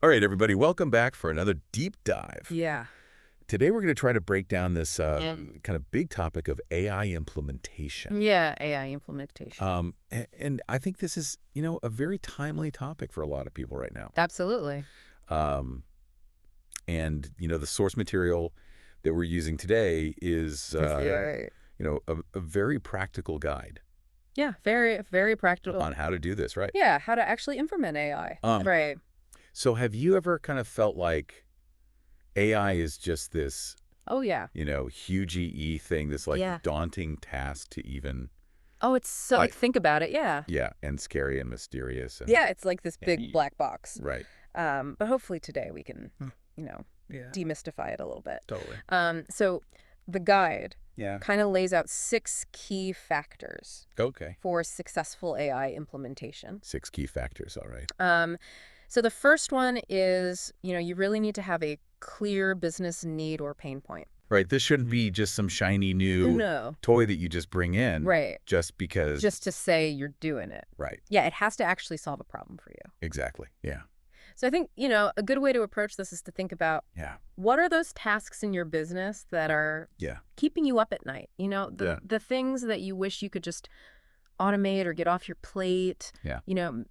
All right, everybody, welcome back for another deep dive. Yeah. Today, we're going to try to break down this kind of big topic of AI implementation. Yeah, AI implementation. And I think this is, a very timely topic for a lot of people right now. Absolutely. Um, the source material that we're using today is, Right. a very practical guide Yeah, very, very practical. on how to do this, right? Yeah, how to actually implement AI. Um, Right. so have you ever kind of felt like AI is just this Oh, yeah. huge EE thing, this like Yeah. daunting task to even, Oh, it's so, like, think about it. Yeah. yeah, and scary and mysterious and Yeah, it's like this big y- black box. right. But hopefully today we can, Hmm. you know, Yeah, demystify it a little bit. totally. So the guide Yeah. kind of lays out 6 key factors Okay. for successful AI implementation. 6 key factors, all right. So the first one is, you really need to have a clear business need or pain point. Right, this shouldn't be just some shiny new No. toy that you just bring in Right. just because. Just to say you're doing it. Right, Yeah, it has to actually solve a problem for you. exactly. Yeah. So I think, a good way to approach this is to think about Yeah. what are those tasks in your business that are Yeah. keeping you up at night? Yeah. The things that you wish you could just automate or get off your plate. Yeah.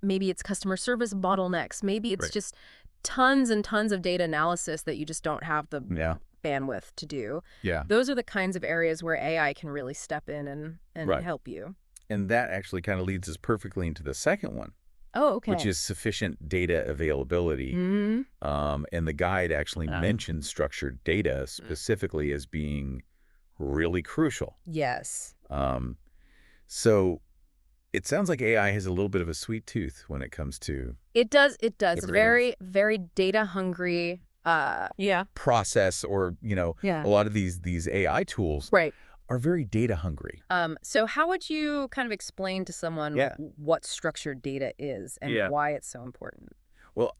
Maybe it's customer service bottlenecks. Maybe it's Right. just tons and tons of data analysis that you just don't have the Yeah. bandwidth to do. Yeah. Those are the kinds of areas where AI can really step in and Right. help you. And that actually kind of leads us perfectly into the second one, Oh, okay. which is sufficient data availability. Mm-hmm. And the guide actually mentions structured data specifically as being really crucial. Yes. So it sounds like AI has a little bit of a sweet tooth when it comes to It does. It does. Get rid of- Very, very data hungry. Yeah. process or, Yeah. a lot of these AI tools Right. are very data hungry. So how would you kind of explain to someone Yeah. what structured data is and Yeah. why it's so important? Well,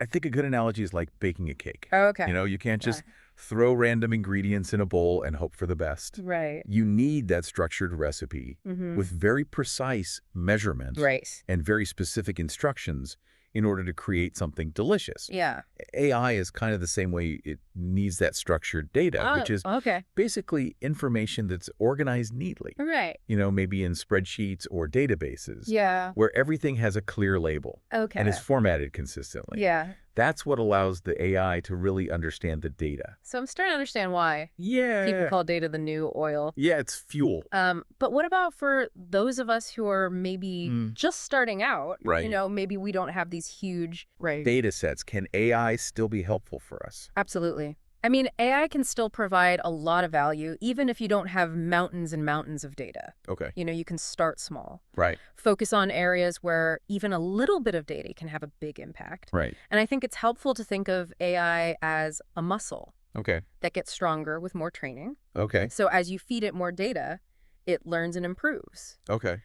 I think a good analogy is like baking a cake. Oh, okay. You can't just throw random ingredients in a bowl and hope for the best. Right. You need that structured recipe Mm-hmm. with very precise measurements Right. and very specific instructions in order to create something delicious. Yeah. AI is kind of the same way. It needs that structured data, which is okay. basically information that's organized neatly, Right. maybe in spreadsheets or databases, Yeah. where everything has a clear label Okay. and is formatted consistently. Yeah. That's what allows the AI to really understand the data. So I'm starting to understand why Yeah. people call data the new oil. Yeah, it's fuel. But what about for those of us who are maybe just starting out? Right. Maybe we don't have these huge Data sets. Can AI still be helpful for us? Absolutely. I mean, AI can still provide a lot of value, even if you don't have mountains and mountains of data. Okay. You can start small. Right. Focus on areas where even a little bit of data can have a big impact. Right. And I think it's helpful to think of AI as a muscle Okay. that gets stronger with more training. Okay. So as you feed it more data, it learns and improves. Okay.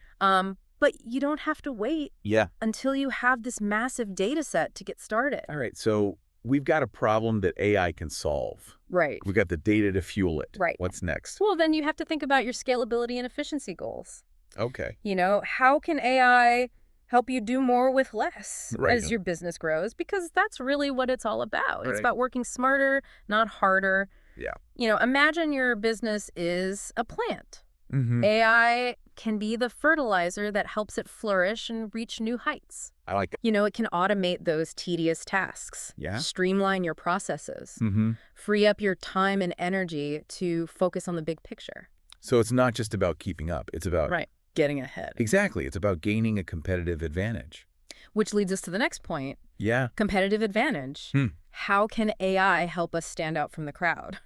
But you don't have to wait Yeah. until you have this massive data set to get started. All right. So we've got a problem that AI can solve. Right. We've got the data to fuel it. Right. What's next? Well, then you have to think about your scalability and efficiency goals. Okay. How can AI help you do more with less Right. as your business grows? Because that's really what it's all about. It's Right. about working smarter, not harder. Yeah. Imagine your business is a plant. Mm-hmm. AI can be the fertilizer that helps it flourish and reach new heights. I like it. It can automate those tedious tasks. Yeah. Streamline your processes. Mm-hmm. Free up your time and energy to focus on the big picture. So it's not just about keeping up. It's about Getting ahead. Exactly. It's about gaining a competitive advantage. Which leads us to the next point. Yeah. Competitive advantage. How can AI help us stand out from the crowd?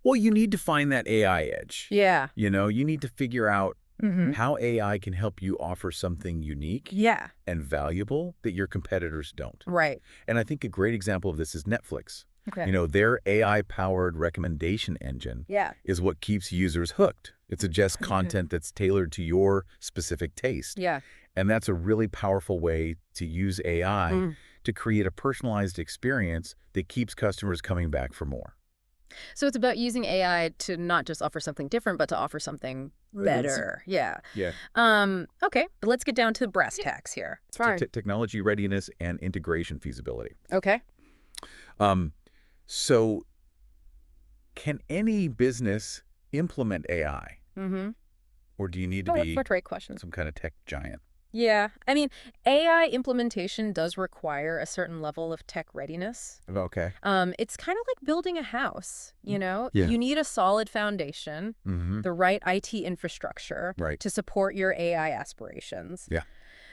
Well, you need to find that AI edge. Yeah. You need to figure out Mm-hmm. how AI can help you offer something unique Yeah. and valuable that your competitors don't. Right. And I think a great example of this is Netflix. Okay. Their AI-powered recommendation engine Yeah. is what keeps users hooked. It suggests content that's tailored to your specific taste. Yeah. And that's a really powerful way to use AI to create a personalized experience that keeps customers coming back for more. So it's about using AI to not just offer something different, but to offer something better. Yeah. Yeah. Okay, but let's get down to brass tacks here. It's fine. Technology readiness and integration feasibility. Okay. Um, so can any business implement AI? Mm-hmm. Or do you need to Oh, that's be a great question. some kind of tech giant? Yeah. I mean, AI implementation does require a certain level of tech readiness. Okay. It's kind of like building a house, you know? Yeah. You need a solid foundation, Mm-hmm. the right IT infrastructure Right. to support your AI aspirations. Yeah.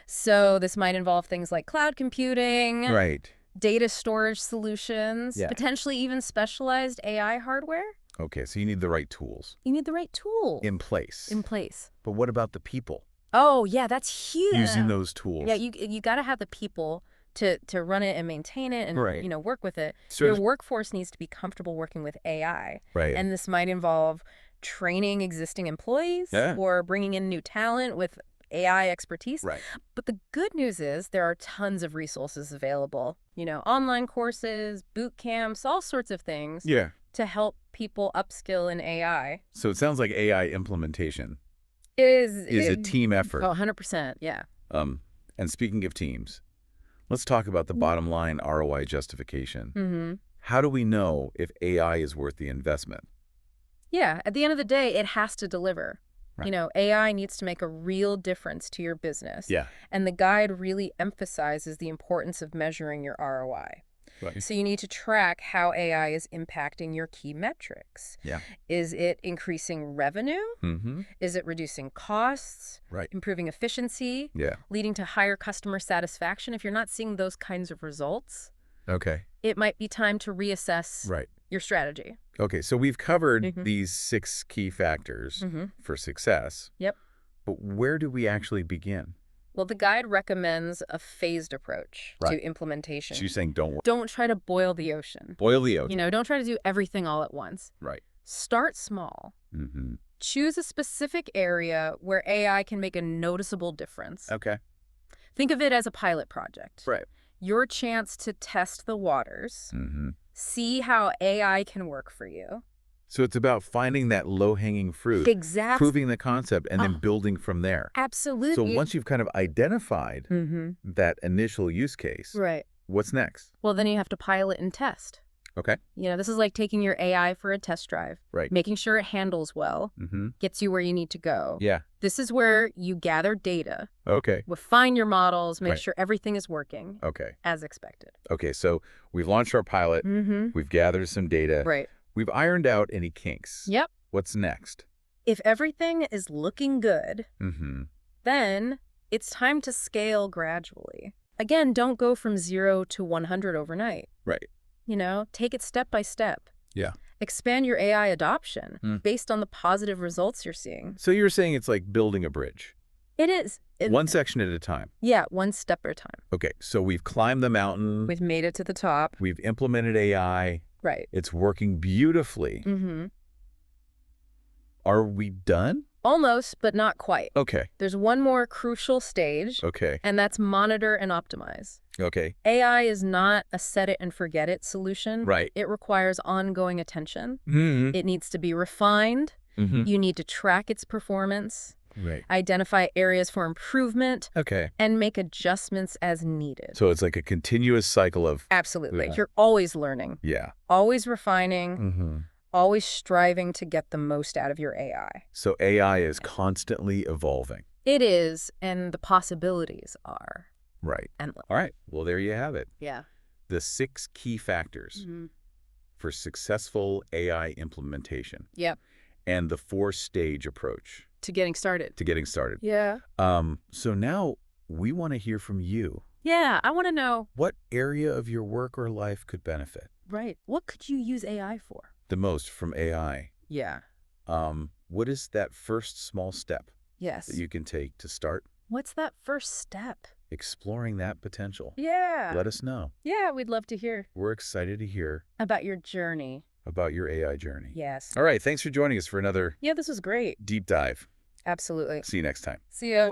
So this might involve things like cloud computing, Right. data storage solutions, Yeah. potentially even specialized AI hardware. Okay, so you need the right tools You need the right tool in place. in place. But what about the people Oh, yeah, that's huge. using those tools? Yeah, you got to have the people to run it and maintain it and Right. work with it. So Your workforce needs to be comfortable working with AI. right. And this might involve training existing employees Yeah. or bringing in new talent with AI expertise. Right. But the good news is there are tons of resources available. Online courses, boot camps, all sorts of things Yeah. to help people upskill in AI. So it sounds like AI implementation Is is a team effort. Oh, 100%, yeah. And speaking of teams, let's talk about the bottom line ROI justification. Mm-hmm. How do we know if AI is worth the investment? Yeah, at the end of the day, it has to deliver. Right. AI needs to make a real difference to your business. Yeah. And the guide really emphasizes the importance of measuring your ROI. Right. So you need to track how AI is impacting your key metrics. Yeah. Is it increasing revenue? Mm-hmm. Is it reducing costs? Right. Improving efficiency? Yeah. Leading to higher customer satisfaction? If you're not seeing those kinds of results, Okay. it might be time to reassess Right. your strategy. Okay, so we've covered Mhm. these 6 key factors Mm-hmm. for success. Yep. But where do we actually begin? Well, the guide recommends a phased approach Right. to implementation. So you're saying don't Don't try to boil the ocean. boil the ocean. Don't try to do everything all at once. Right. Start small. Mm-hmm. Choose a specific area where AI can make a noticeable difference. Okay. Think of it as a pilot project. Right. Your chance to test the waters, Mm-hmm. see how AI can work for you. So it's about finding that low-hanging fruit, Exactly. proving the concept, and then building from there. Absolutely. So once you've kind of identified that initial use case, Right. what's next? Well, then you have to pilot and test. Okay. This is like taking your AI for a test drive. Right. Making sure it handles well, Mm-hmm. gets you where you need to go. Yeah. This is where you gather data, Okay. refine your models, make Right. sure everything is working Okay. as expected. Okay, so we've launched our pilot. Mm-hmm. We've gathered some data. Right. We've ironed out any kinks. Yep. What's next? If everything is looking good, Mm-hmm. then it's time to scale gradually. Again, don't go from 0 to 100 overnight. Right. Take it step by step. Yeah. Expand your AI adoption based on the positive results you're seeing. So you're saying it's like building a bridge. It is. One section at a time. Yeah, one step at a time. Okay, so we've climbed the mountain. We've made it to the top. We've implemented AI. Right. It's working beautifully. Mm-hmm. Are we done? Almost, but not quite. Okay. There's one more crucial stage, Okay. and that's monitor and optimize. Okay. AI is not a set it and forget it solution. Right. It requires ongoing attention. Mm-hmm. It needs to be refined. Mm-hmm. You need to track its performance, Right. identify areas for improvement, Okay. and make adjustments as needed. So it's like a continuous cycle of, Absolutely. Yeah. You're always learning, yeah. always refining, Mm-hmm. always striving to get the most out of your AI. So AI is constantly evolving. It is, and the possibilities are Right. endless. All right. Well, there you have it. Yeah. The 6 key factors for successful AI implementation Yep. and the 4-stage approach To getting started. to getting started. Yeah. So now we want to hear from you. Yeah, I want to know. What area of your work or life could benefit Right. What could you use AI for? the most from AI? Yeah. What is that first small step Yes. that you can take to start What's that first step? exploring that potential? Yeah. Let us know. Yeah, we'd love to hear We're excited to hear about your journey. about your AI journey. Yes. All right. Thanks for joining us for another Yeah, this was great. deep dive. Absolutely. See you next time. See ya.